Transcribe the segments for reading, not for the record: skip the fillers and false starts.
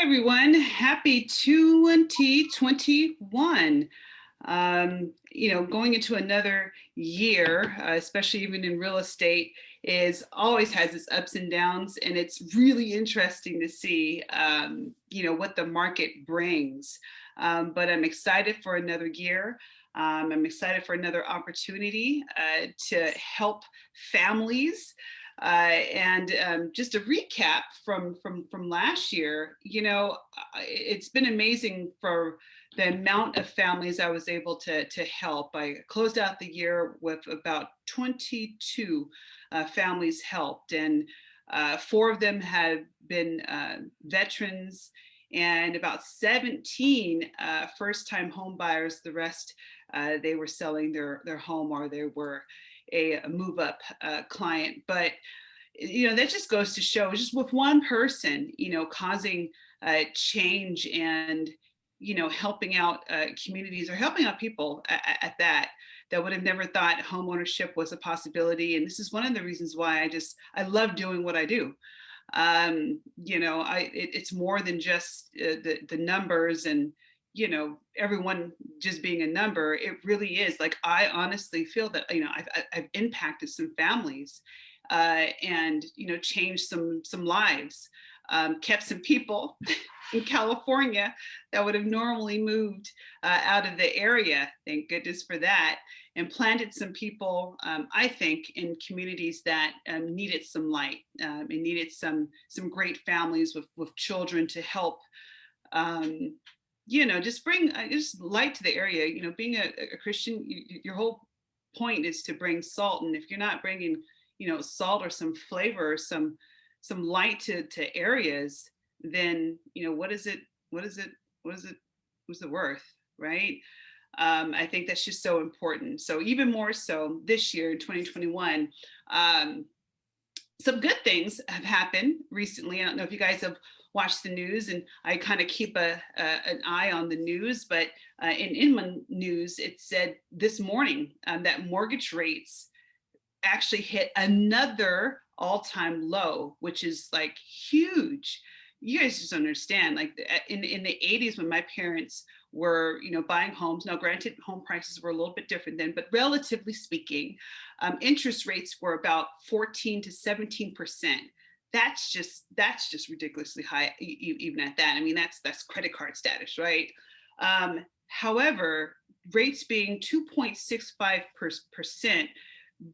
Everyone, happy 2021. Going into another year, especially even in real estate, is always has its ups and downs, and it's really interesting to see, what the market brings. But I'm excited for another year. I'm excited for another opportunity to help families. And just a recap from last year, it's been amazing for the amount of families I was able to help. I closed out the year with about 22 families helped, and four of them had been veterans, and about 17 first-time home buyers. The rest, they were selling their home, or they were a move up client. But that just goes to show, just with one person, causing change, and helping out communities, or helping out people at that would have never thought home ownership was a possibility. And this is one of the reasons why I love doing what I do. It's more than just the numbers, and everyone just being a number. It really is, like, I honestly feel that I've impacted some families, and changed some lives, kept some people in California that would have normally moved out of the area, thank goodness for that, and planted some people, I think, in communities that needed some light, and needed some great families with children to help, just bring just light to the area. Being a Christian, your whole point is to bring salt, and if you're not bringing salt or some flavor, or some light to areas, then what's it worth, right? I think that's just so important. So even more so this year in 2021, some good things have happened recently. I don't know if you guys have watched the news, and I kind of keep an eye on the news, but in my news, it said this morning that mortgage rates actually hit another all-time low, which is like huge. You guys just understand, like, in the 80s, when my parents were buying homes. Now granted, home prices were a little bit different then, but relatively speaking, interest rates were about 14 to 17%. That's just ridiculously high, even at that. I mean, that's credit card status, right? However, rates being 2.65%,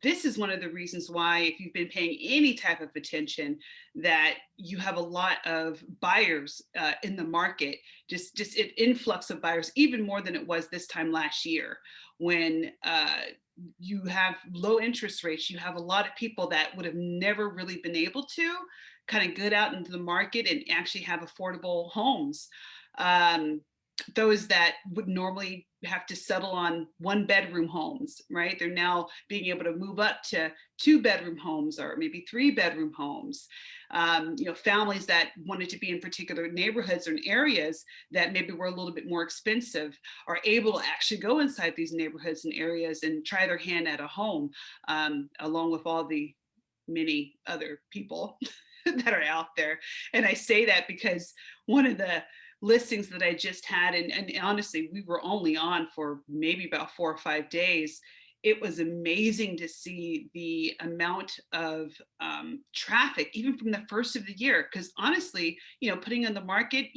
this is one of the reasons why, if you've been paying any type of attention, that you have a lot of buyers in the market, just an influx of buyers, even more than it was this time last year. When you have low interest rates, you have a lot of people that would have never really been able to kind of get out into the market and actually have affordable homes. Those that would normally have to settle on 1-bedroom homes, right? They're now being able to move up to 2-bedroom homes, or maybe 3-bedroom homes. Families that wanted to be in particular neighborhoods or in areas that maybe were a little bit more expensive are able to actually go inside these neighborhoods and areas and try their hand at a home, along with all the many other people that are out there. And I say that because one of the listings that I just had, and honestly, we were only on for maybe about 4 or 5 days. It was amazing to see the amount of traffic, even from the first of the year. Because honestly, putting on the market,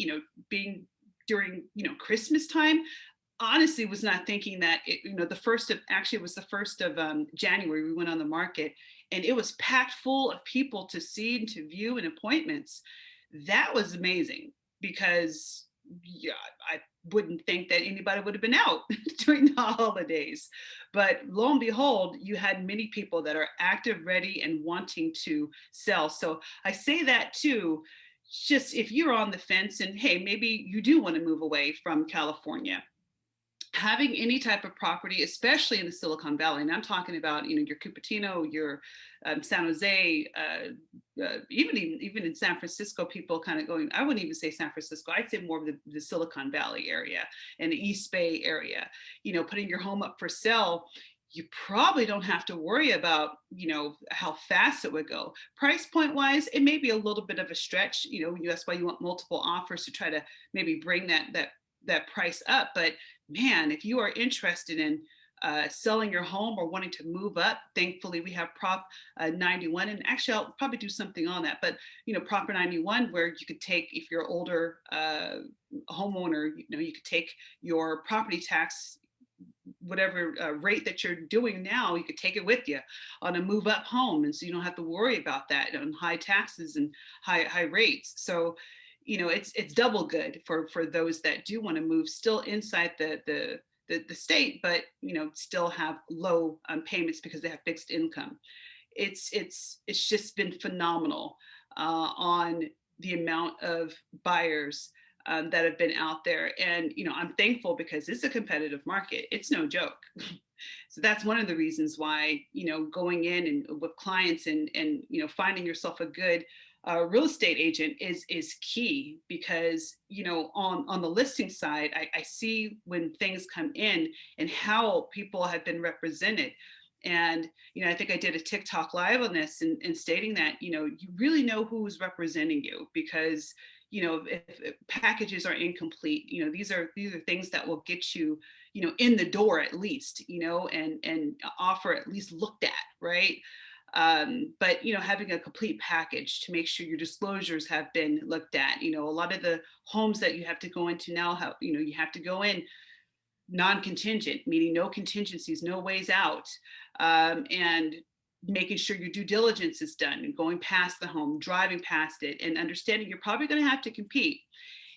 being during, Christmas time, honestly was not thinking that the first of, actually it was the 1st of January we went on the market, and it was packed full of people to see and to view, and appointments. That was amazing, because I wouldn't think that anybody would have been out during the holidays. But lo and behold, you had many people that are active, ready, and wanting to sell. So I say that too, just if you're on the fence and, hey, maybe you do want to move away from California, having any type of property, especially in the Silicon Valley, and I'm talking about, your Cupertino, your San Jose, even in San Francisco, people kind of going, I wouldn't even say San Francisco, I'd say more of the Silicon Valley area and the East Bay area, putting your home up for sale. you probably don't have to worry about, how fast it would go. Price point wise, it may be a little bit of a stretch. That's why you want multiple offers to try to maybe bring that price up. But man, if you are interested in selling your home or wanting to move up, thankfully we have Prop 91, and actually I'll probably do something on that. But Prop 91, where you could take, if you're older homeowner, you could take your property tax, whatever rate that you're doing now, you could take it with you on a move up home, and so you don't have to worry about that on high taxes and high rates. So it's double good for those that do want to move still inside the state, but still have low payments because they have fixed income. It's just been phenomenal on the amount of buyers that have been out there. And I'm thankful because it's a competitive market. It's no joke. So that's one of the reasons why going in and with clients and finding yourself a good real estate agent is key, because on the listing side, I see when things come in and how people have been represented. And I think I did a TikTok live on this, and stating that you really know who's representing you, because if packages are incomplete, these are things that will get you in the door at least, and offer at least looked at, right? But having a complete package to make sure your disclosures have been looked at. A lot of the homes that you have to go into now, have you have to go in non-contingent, meaning no contingencies, no ways out, and making sure your due diligence is done, and going past the home, driving past it, and understanding you're probably going to have to compete.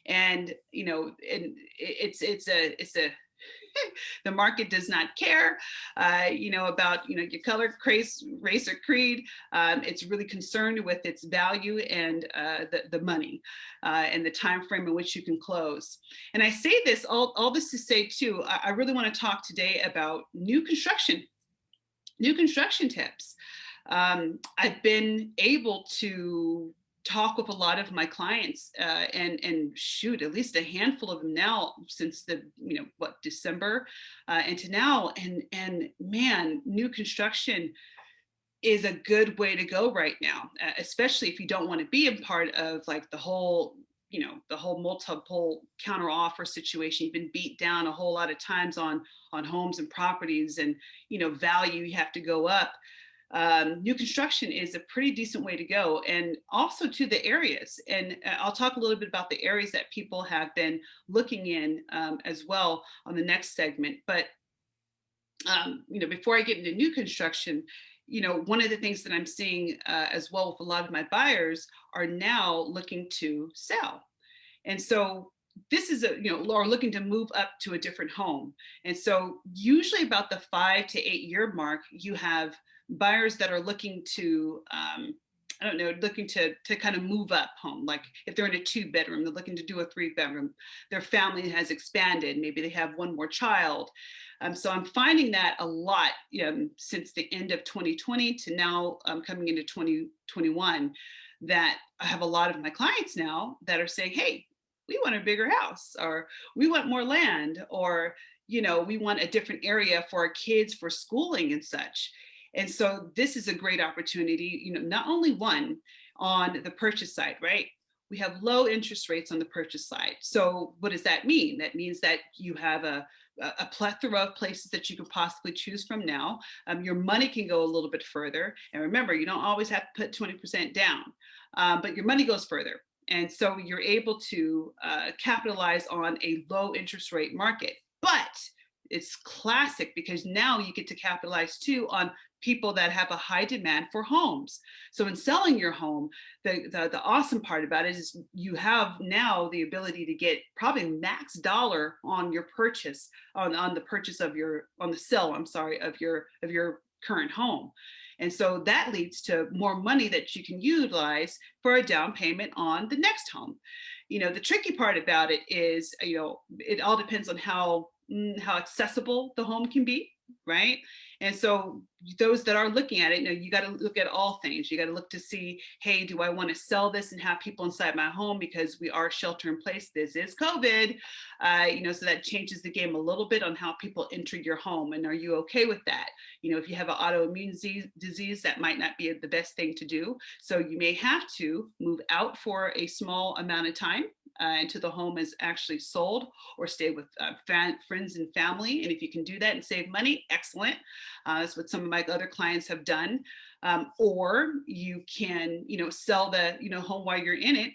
And and it's a the market does not care, about your color, race, or creed. It's really concerned with its value and the money and the time frame in which you can close. And I say this all this to say too, I really want to talk today about new construction tips. I've been able to talk with a lot of my clients and shoot, at least a handful of them now since the December and to now, and man, new construction is a good way to go right now, especially if you don't want to be a part of like the whole multiple counter offer situation. You've been beat down a whole lot of times on homes and properties, and value, you have to go up. New construction is a pretty decent way to go, and also to the areas. And I'll talk a little bit about the areas that people have been looking in as well on the next segment. But before I get into new construction, one of the things that I'm seeing as well with a lot of my buyers are now looking to sell. And so this is or looking to move up to a different home. And so usually about the 5 to 8 year mark, you have buyers that are looking to looking to kind of move up home. Like if they're in a 2-bedroom, they're looking to do a 3-bedroom. Their family has expanded. Maybe they have one more child. So I'm finding that a lot since the end of 2020 to now coming into 2021, that I have a lot of my clients now that are saying, hey, we want a bigger house, or we want more land, or we want a different area for our kids for schooling and such. And so this is a great opportunity, not only one on the purchase side, right? We have low interest rates on the purchase side. So what does that mean? That means that you have a plethora of places that you could possibly choose from now. Your money can go a little bit further. And remember, you don't always have to put 20% down, but your money goes further. And so you're able to capitalize on a low interest rate market. But it's classic because now you get to capitalize too on people that have a high demand for homes. So in selling your home, the awesome part about it is you have now the ability to get probably max dollar on your purchase, on the sale, of your current home. And so that leads to more money that you can utilize for a down payment on the next home. The tricky part about it is, it all depends on how accessible the home can be. right? And so those that are looking at it, you got to look at all things. You got to look to see, hey, do I want to sell this and have people inside my home because we are shelter in place? This is COVID, so that changes the game a little bit on how people enter your home. And are you okay with that? If you have an autoimmune disease, that might not be the best thing to do. So you may have to move out for a small amount of time until the home is actually sold, or stay with friends and family. And if you can do that and save money, excellent. That's what some of my other clients have done. Or you can, sell the, home while you're in it,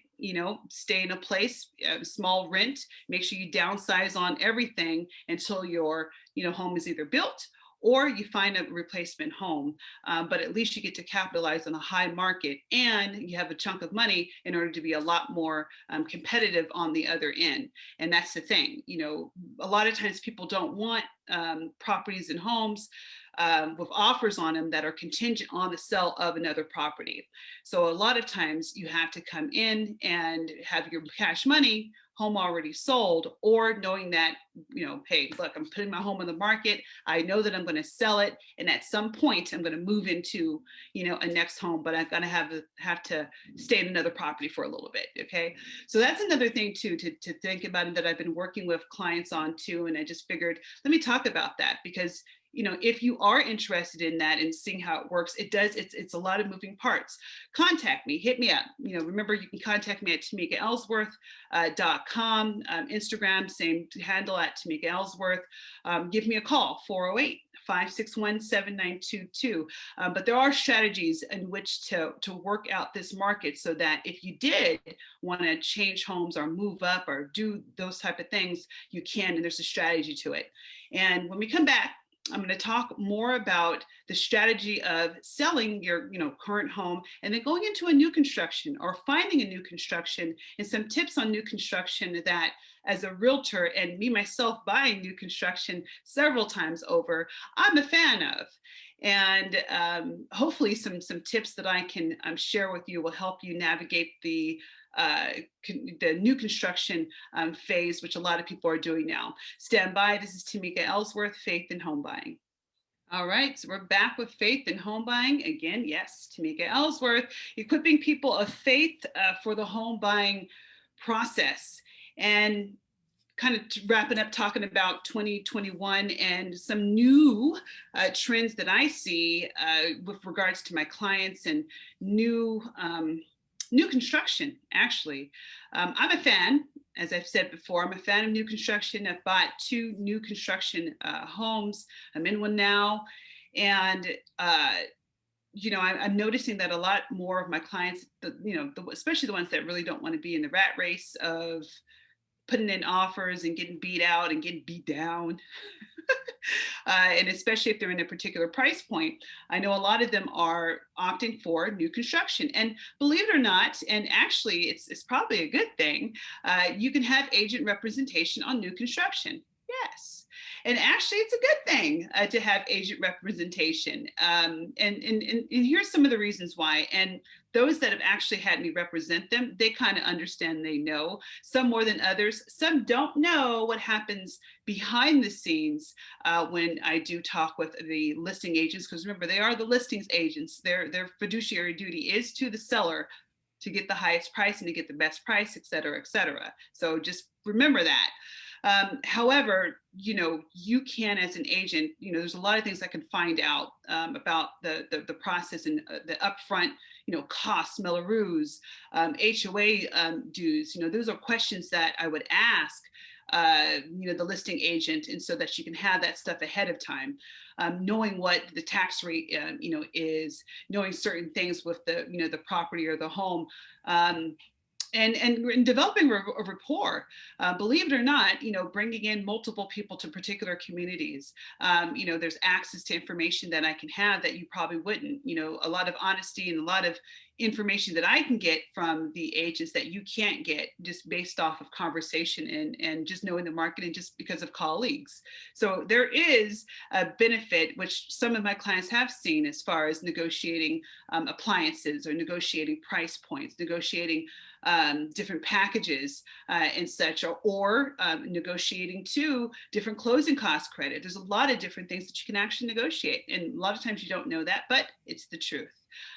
stay in a place, small rent, make sure you downsize on everything until your, home is either built or you find a replacement home. But at least you get to capitalize on a high market, and you have a chunk of money in order to be a lot more competitive on the other end. And that's the thing, a lot of times people don't want properties and homes with offers on them that are contingent on the sale of another property. So a lot of times you have to come in and have your cash money, home already sold, or knowing that, hey, look, I'm putting my home on the market. I know that I'm going to sell it, and at some point I'm going to move into, a next home, but I'm going to have to stay in another property for a little bit. Okay, so that's another thing too to think about, and that I've been working with clients on too. And I just figured, let me talk about that, because if you are interested in that and seeing how it works, it's a lot of moving parts. Contact me, hit me up. Remember, you can contact me at TamikaEllsworth.com, Instagram, same handle at Tamika Ellsworth. Give me a call, 408-561-7922. But there are strategies in which to work out this market, so that if you did want to change homes or move up or do those type of things, you can, and there's a strategy to it. And when we come back, I'm going to talk more about the strategy of selling your, current home, and then going into a new construction or finding a new construction, and some tips on new construction that, as a realtor and me myself buying new construction several times over, I'm a fan of. And hopefully some tips that I can share with you will help you navigate the new construction phase, which a lot of people are doing now. Stand by. This is Tamika Ellsworth, Faith in Home Buying. All right, so we're back with Faith in Home Buying. Again, yes, Tamika Ellsworth, equipping people of faith for the home buying process. And kind of wrapping up, talking about 2021 and some new trends that I see with regards to my clients and new construction, actually. I'm a fan, as I've said before, I'm a fan of new construction. I've bought 2 new construction homes. I'm in one now. And I'm noticing that a lot more of my clients, especially the ones that really don't want to be in the rat race of putting in offers and getting beat out and getting beat down. And especially if they're in a particular price point, I know a lot of them are opting for new construction. And believe it or not, and actually it's probably a good thing, you can have agent representation on new construction. Yes. And actually, it's a good thing to have agent representation. And here's some of the reasons why. And those that have actually had me represent them, they kind of understand, they know, some more than others. Some don't know what happens behind the scenes when I do talk with the listing agents, because remember, they are the listings agents. Their fiduciary duty is to the seller to get the highest price and to get the best price, et cetera, et cetera. So just remember that. However, you can, as an agent, there's a lot of things I can find out about the process and the upfront, costs, Melaroos, HOA dues. Those are questions that I would ask, the listing agent, and so that you can have that stuff ahead of time. Knowing what the tax rate, is, knowing certain things with the property or the home. And developing a rapport. Believe it or not, bringing in multiple people to particular communities. There's access to information that I can have that you probably wouldn't. A lot of honesty and a lot of information that I can get from the agents that you can't get just based off of conversation and just knowing the market and just because of colleagues. So there is a benefit, which some of my clients have seen as far as negotiating appliances or negotiating price points, negotiating different packages and such, or negotiating too different closing cost credit. There's a lot of different things that you can actually negotiate. And a lot of times you don't know that, but it's the truth.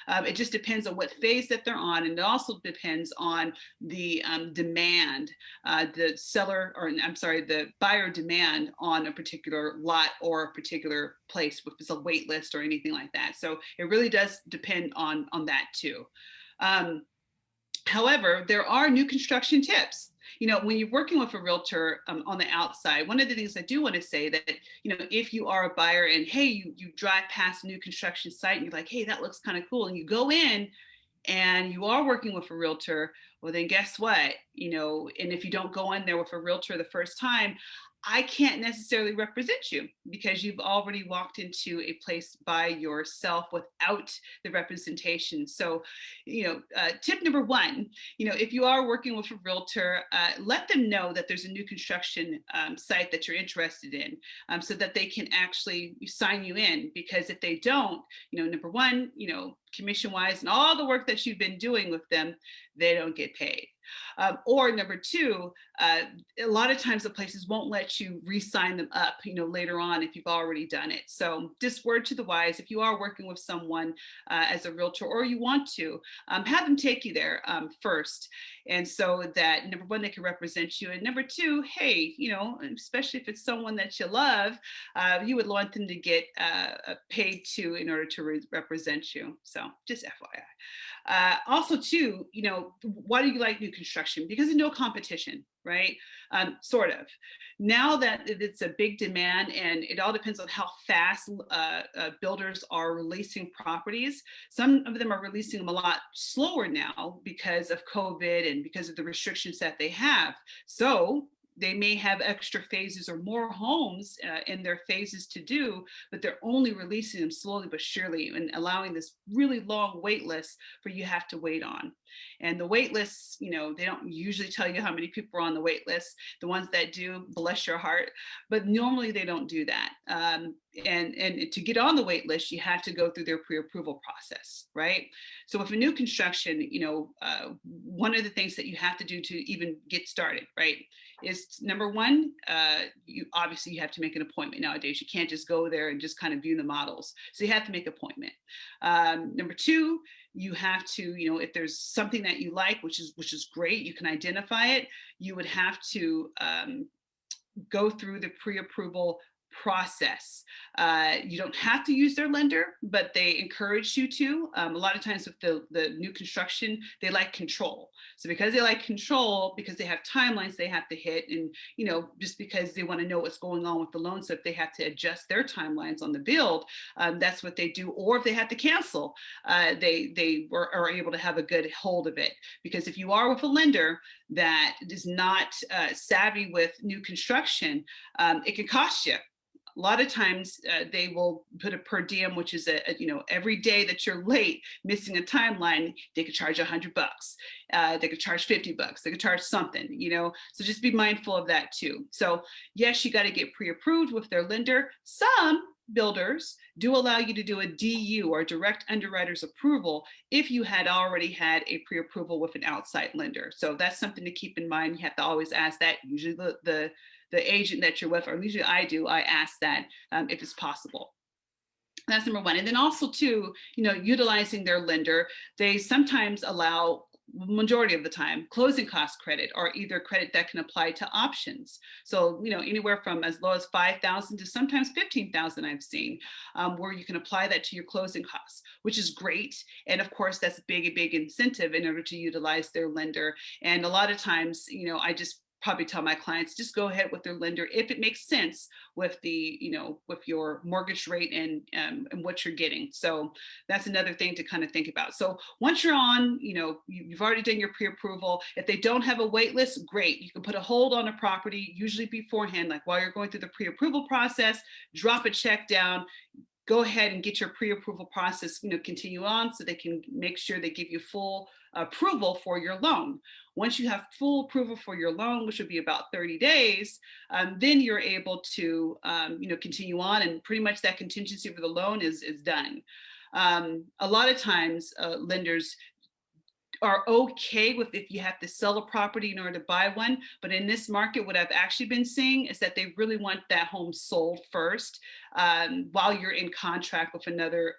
It just depends on what phase that they're on. And it also depends on the demand, the seller, or I'm sorry, the buyer demand on a particular lot or a particular place, if it's a wait list or anything like that. So it really does depend on that too. However, there are new construction tips. You know, when you're working with a realtor on the outside, one of the things I do want to say that, you know, if you are a buyer and hey, you drive past a new construction site and you're like, hey, that looks kind of cool, and you go in and you are working with a realtor, well, then guess what? You know, and if you don't go in there with a realtor the first time, I can't necessarily represent you because you've already walked into a place by yourself without the representation. So, you know, tip number one, you know, if you are working with a realtor, let them know that there's a new construction site that you're interested in, so that they can actually sign you in. Because if they don't, you know, number one, you know, commission wise and all the work that you've been doing with them, they don't get paid. Or number two, a lot of times the places won't let you re-sign them up, you know, later on if you've already done it. So just word to the wise, if you are working with someone as a realtor, or you want to, have them take you there first. And so that number one, they can represent you. And number two, hey, you know, especially if it's someone that you love, you would want them to get paid too in order to represent you. So just FYI. Also too, you know, why do you like new construction? Because of no competition, right? Sort of. Now that it's a big demand, and it all depends on how fast builders are releasing properties. Some of them are releasing them a lot slower now because of COVID and because of the restrictions that they have. So they may have extra phases or more homes in their phases to do, but they're only releasing them slowly but surely and allowing this really long wait list for you have to wait on. And the wait lists, you know, they don't usually tell you how many people are on the wait list. The ones that do, bless your heart, but normally they don't do that. And to get on the wait list, you have to go through their pre-approval process, right? So with a new construction, you know, one of the things that you have to do to even get started, right, is number one, you have to make an appointment nowadays. You can't just go there and just kind of view the models. So you have to make an appointment. Number two, you have to, you know, if there's something that you like, which is great, you can identify it. You would have to go through the pre-approval process. You don't have to use their lender, but they encourage you to. A lot of times with the new construction, they like control. So because they like control, because they have timelines they have to hit, and you know, just because they want to know what's going on with the loan, so if they have to adjust their timelines on the build, that's what they do. Or if they have to cancel, they are able to have a good hold of it. Because if you are with a lender that is not savvy with new construction, it can cost you. A lot of times they will put a per diem, which is you know, every day that you're late, missing a timeline, they could charge $100. They could charge $50. They could charge something, you know, so just be mindful of that too. So yes, you got to get pre-approved with their lender. Some builders do allow you to do a DU, or direct underwriter's approval, if you had already had a pre-approval with an outside lender. So that's something to keep in mind. You have to always ask that. Usually the agent that you're with, or usually I ask that if it's possible. That's number one. And then also too, you know, utilizing their lender, they sometimes allow, majority of the time, closing cost credit, or either credit that can apply to options. So, you know, anywhere from as low as $5,000 to sometimes $15,000 I've seen, where you can apply that to your closing costs, which is great. And of course, that's a big incentive in order to utilize their lender. And a lot of times, you know, I just probably tell my clients, just go ahead with their lender if it makes sense with the, you know, with your mortgage rate and what you're getting. So that's another thing to kind of think about. So once you're on, you know, you've already done your pre-approval. If they don't have a wait list, great. You can put a hold on a property, usually beforehand, like while you're going through the pre-approval process, drop a check down, go ahead and get your pre-approval process, continue on so they can make sure they give you full approval for your loan. Once you have full approval for your loan, which would be about 30 days, then you're able to, continue on, and pretty much that contingency for the loan is done. A lot of times, lenders are okay with if you have to sell a property in order to buy one. But in this market, what I've actually been seeing is that they really want that home sold first, while you're in contract with another,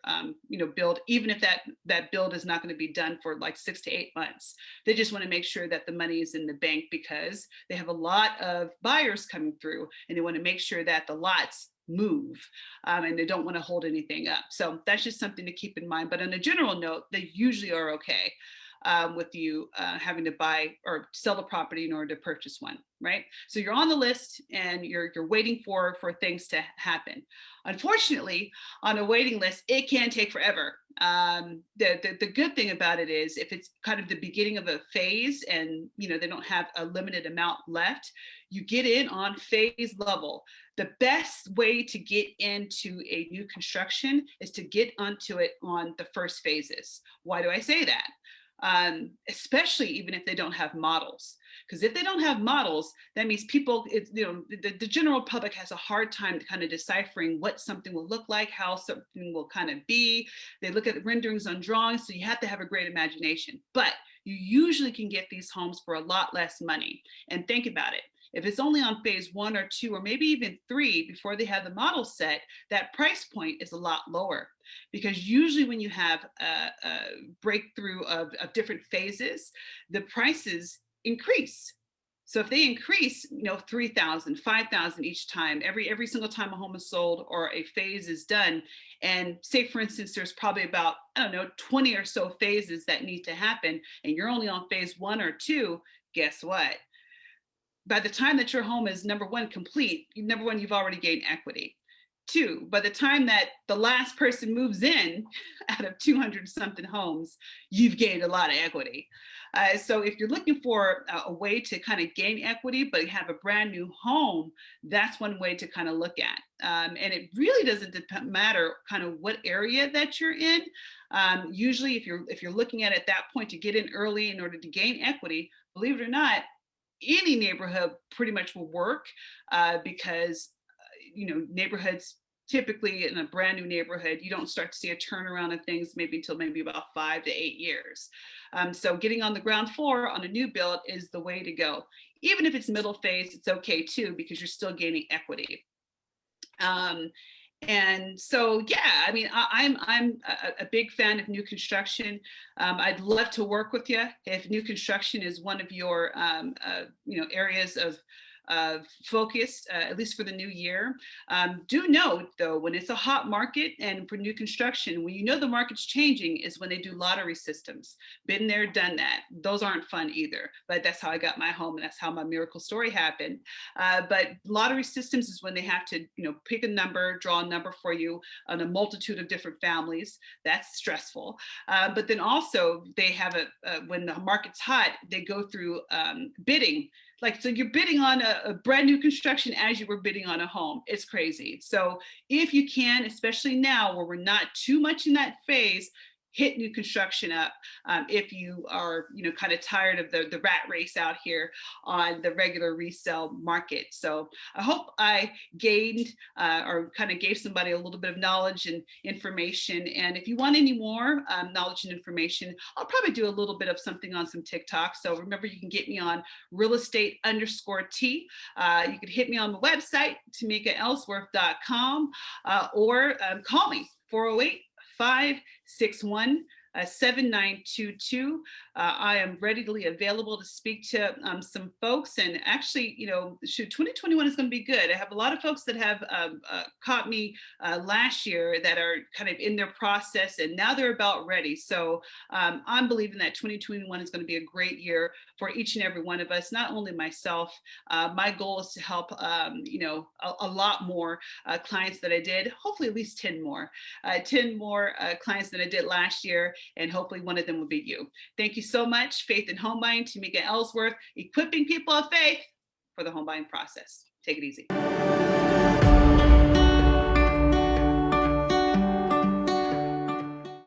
build, even if that build is not going to be done for like 6 to 8 months. They just want to make sure that the money is in the bank because they have a lot of buyers coming through, and they want to make sure that the lots move, and they don't want to hold anything up. So that's just something to keep in mind. But on a general note, they usually are okay with you having to buy or sell the property in order to purchase one, right? So you're on the list and you're waiting for things to happen. Unfortunately, on a waiting list, it can take forever. The good thing about it is if it's kind of the beginning of a phase and they don't have a limited amount left, you get in on phase level. The best way to get into a new construction is to get onto it on the first phases. Why do I say that? Especially even if they don't have models. Because if they don't have models, that means people, the general public has a hard time kind of deciphering what something will look like, how something will kind of be. They look at the renderings on drawings, so you have to have a great imagination. But you usually can get these homes for a lot less money. And think about it. If it's only on phase 1 or 2, or maybe even 3 before they have the model set, that price point is a lot lower. Because usually when you have a breakthrough of different phases, the prices increase. So if they increase, 3,000, 5,000 each time, every single time a home is sold or a phase is done, and say for instance, there's probably about, 20 or so phases that need to happen, and you're only on phase 1 or 2, guess what? By the time that your home is, number one, complete, number one, you've already gained equity. 2, by the time that the last person moves in out of 200 something homes, you've gained a lot of equity. So if you're looking for a way to kind of gain equity, but you have a brand new home, that's one way to kind of look at. And it really doesn't matter kind of what area that you're in. Usually if you're looking at it at that point to get in early in order to gain equity, believe it or not, any neighborhood pretty much will work, because neighborhoods, typically in a brand new neighborhood, you don't start to see a turnaround of things maybe until maybe about 5 to 8 years. So getting on the ground floor on a new build is the way to go. Even if it's middle phase, it's okay too, because you're still gaining equity. And so, yeah, I mean, I'm a big fan of new construction. I'd love to work with you if new construction is one of your areas of focus, at least for the new year. Do note though, when it's a hot market and for new construction, when the market's changing is when they do lottery systems. Been there, done that. Those aren't fun either, but that's how I got my home and that's how my miracle story happened. But lottery systems is when they have to, pick a number, draw a number for you on a multitude of different families. That's stressful. But then also they have when the market's hot, they go through bidding. So you're bidding on a brand new construction as you were bidding on a home. It's crazy. So if you can, especially now where we're not too much in that phase, hit new construction up if you are, kind of tired of the rat race out here on the regular resale market. So I hope I gained or kind of gave somebody a little bit of knowledge and information. And if you want any more knowledge and information, I'll probably do a little bit of something on some TikTok. So remember, you can get me on realestate_T. You can hit me on the website, TamikaEllsworth.com, or call me 408-561-7922. I am readily available to speak to some folks. And actually, 2021 is going to be good. I have a lot of folks that have caught me last year that are kind of in their process and now they're about ready. So I'm believing that 2021 is going to be a great year for each and every one of us, not only myself. My goal is to help, a lot more clients that I did, hopefully at least 10 more clients than I did last year. And hopefully one of them will be you. Thank you so much. Faith in Home Buying, Tamika Ellsworth, equipping people of faith for the home buying process. Take it easy.